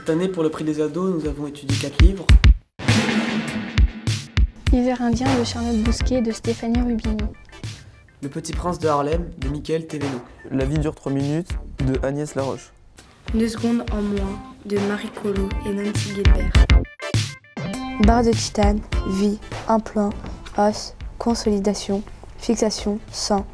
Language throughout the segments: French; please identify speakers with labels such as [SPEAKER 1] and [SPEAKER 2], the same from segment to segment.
[SPEAKER 1] Cette année, pour le prix des ados, nous avons étudié 4 livres.
[SPEAKER 2] Hiver indien de Charlotte Bousquet de Stéphanie Rubini.
[SPEAKER 1] Le Petit Prince de Harlem de Michael Thévenot.
[SPEAKER 3] La vie dure 3 minutes de Agnès Laroche.
[SPEAKER 4] 2 secondes en moins de Marie Colo et Nancy Guilbert.
[SPEAKER 5] Barre de titane, vie, implant, os, consolidation, fixation, sang.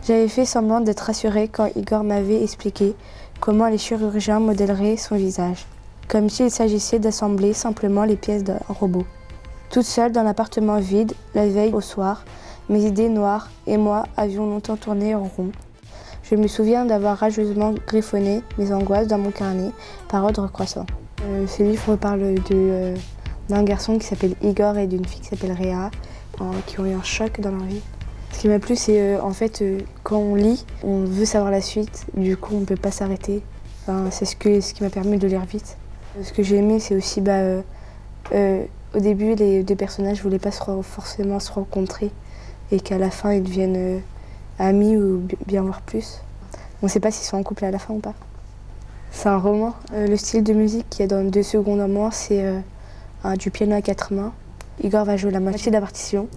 [SPEAKER 5] J'avais fait semblant d'être rassurée quand Igor m'avait expliqué comment les chirurgiens modèleraient son visage, comme s'il s'agissait d'assembler simplement les pièces d'un robot. Toute seule dans l'appartement vide, la veille au soir, mes idées noires et moi avions longtemps tourné en rond. Je me souviens d'avoir rageusement griffonné mes angoisses dans mon carnet par ordre croissant. Ce livre parle d'un garçon qui s'appelle Igor et d'une fille qui s'appelle Réa, qui ont eu un choc dans leur vie. Ce qui m'a plu, c'est en fait quand on lit, on veut savoir la suite, du coup on ne peut pas s'arrêter. Enfin, c'est ce qui m'a permis de lire vite. Ce que j'ai aimé, c'est aussi au début, les deux personnages ne voulaient pas forcément se rencontrer et qu'à la fin ils deviennent amis ou bien voir plus. On ne sait pas s'ils sont en couple à la fin ou pas. C'est un roman. Le style de musique qu'il y a dans 2 secondes en moins, c'est du piano à 4 mains. Igor va jouer la moitié de la partition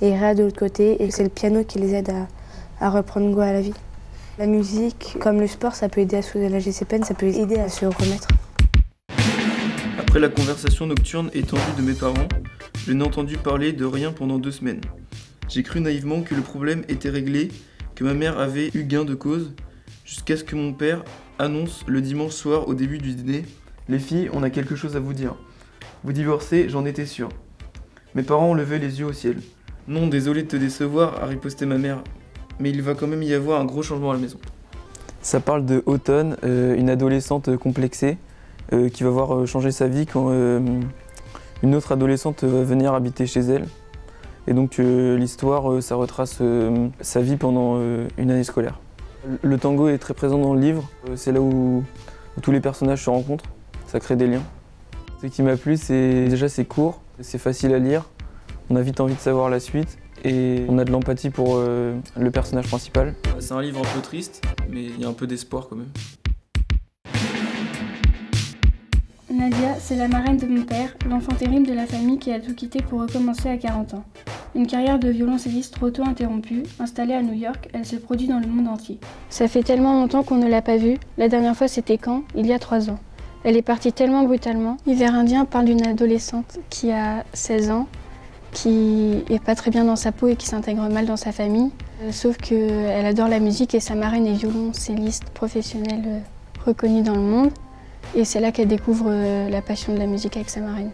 [SPEAKER 5] et Réa de l'autre côté, et c'est le piano qui les aide à reprendre goût à la vie. La musique, comme le sport, ça peut aider à soulager ses peines, ça peut aider à se remettre.
[SPEAKER 3] Après la conversation nocturne et tendue de mes parents, je n'ai entendu parler de rien pendant 2 semaines. J'ai cru naïvement que le problème était réglé, que ma mère avait eu gain de cause, jusqu'à ce que mon père annonce le dimanche soir au début du dîner « Les filles, on a quelque chose à vous dire. Vous divorcez, j'en étais sûr. » Mes parents ont levé les yeux au ciel. « Non, désolé de te décevoir », a riposté ma mère, « mais il va quand même y avoir un gros changement à la maison. » Ça parle de Automne, une adolescente complexée qui va voir changer sa vie quand une autre adolescente va venir habiter chez elle. Et donc l'histoire, ça retrace sa vie pendant une année scolaire. Le tango est très présent dans le livre, c'est là où tous les personnages se rencontrent, ça crée des liens. Ce qui m'a plu, c'est déjà c'est court, c'est facile à lire, on a vite envie de savoir la suite et on a de l'empathie pour le personnage principal. C'est un livre un peu triste, mais il y a un peu d'espoir quand même.
[SPEAKER 2] Nadia, c'est la marraine de mon père, l'enfant terrible de la famille qui a tout quitté pour recommencer à 40 ans. Une carrière de violoncelliste trop tôt interrompue, installée à New York, elle se produit dans le monde entier. Ça fait tellement longtemps qu'on ne l'a pas vue, la dernière fois c'était quand? Il y a 3 ans. Elle est partie tellement brutalement. Hiver indien parle d'une adolescente qui a 16 ans, qui est pas très bien dans sa peau et qui s'intègre mal dans sa famille. Sauf qu'elle adore la musique et sa marraine est violoncelliste professionnelle reconnue dans le monde. Et c'est là qu'elle découvre la passion de la musique avec sa marraine.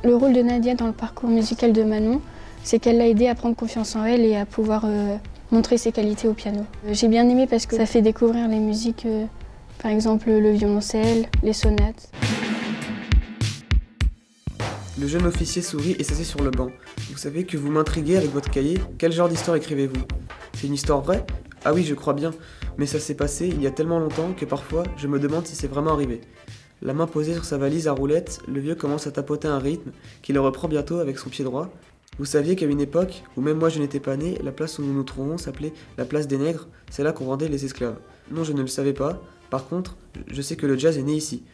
[SPEAKER 2] Le rôle de Nadia dans le parcours musical de Manon, c'est qu'elle l'a aidée à prendre confiance en elle et à pouvoir montrer ses qualités au piano. J'ai bien aimé parce que ça fait découvrir les musiques, par exemple le violoncelle, les sonates.
[SPEAKER 1] Le jeune officier sourit et s'assied sur le banc. Vous savez que vous m'intriguez avec votre cahier. Quel genre d'histoire écrivez-vous? C'est une histoire vraie? Ah oui, je crois bien. Mais ça s'est passé il y a tellement longtemps que parfois, je me demande si c'est vraiment arrivé. La main posée sur sa valise à roulettes, le vieux commence à tapoter un rythme qu'il reprend bientôt avec son pied droit. Vous saviez qu'à une époque, où même moi je n'étais pas né, la place où nous nous trouvons s'appelait la place des nègres, c'est là qu'on vendait les esclaves. Non, je ne le savais pas. Par contre, je sais que le jazz est né ici.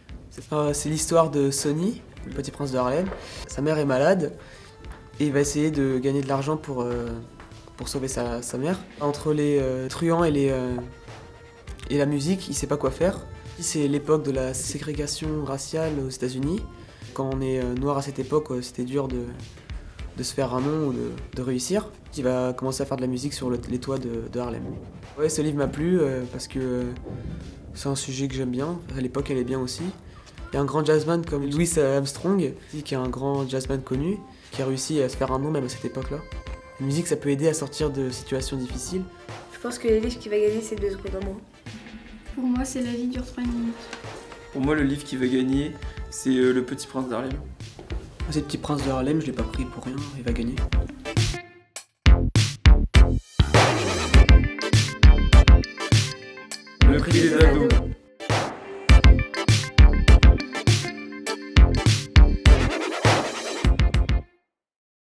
[SPEAKER 1] C'est l'histoire de Sonny, le petit prince de Harlem. Sa mère est malade et il va essayer de gagner de l'argent pour sauver sa mère. Entre les truands et la musique, il sait pas quoi faire. C'est l'époque de la ségrégation raciale aux États-Unis. Quand on est noir à cette époque, c'était dur de se faire un nom ou de réussir. Il va commencer à faire de la musique sur les toits de Harlem. Ouais, ce livre m'a plu parce que c'est un sujet que j'aime bien. À l'époque, elle est bien aussi. Il y a un grand jazzman comme Louis Armstrong, qui est un grand jazzman connu, qui a réussi à se faire un nom même à cette époque-là. La musique, ça peut aider à sortir de situations difficiles.
[SPEAKER 4] Je pense que le livre qui va gagner, c'est 2 secondes en moins.
[SPEAKER 2] Pour moi, c'est La vie dure 3 minutes.
[SPEAKER 3] Pour moi, le livre qui va gagner, c'est Le Petit Prince d'Harlem.
[SPEAKER 1] Ce petit prince de Harlem, je l'ai pas pris pour rien, il va gagner.
[SPEAKER 3] Le prix des ados.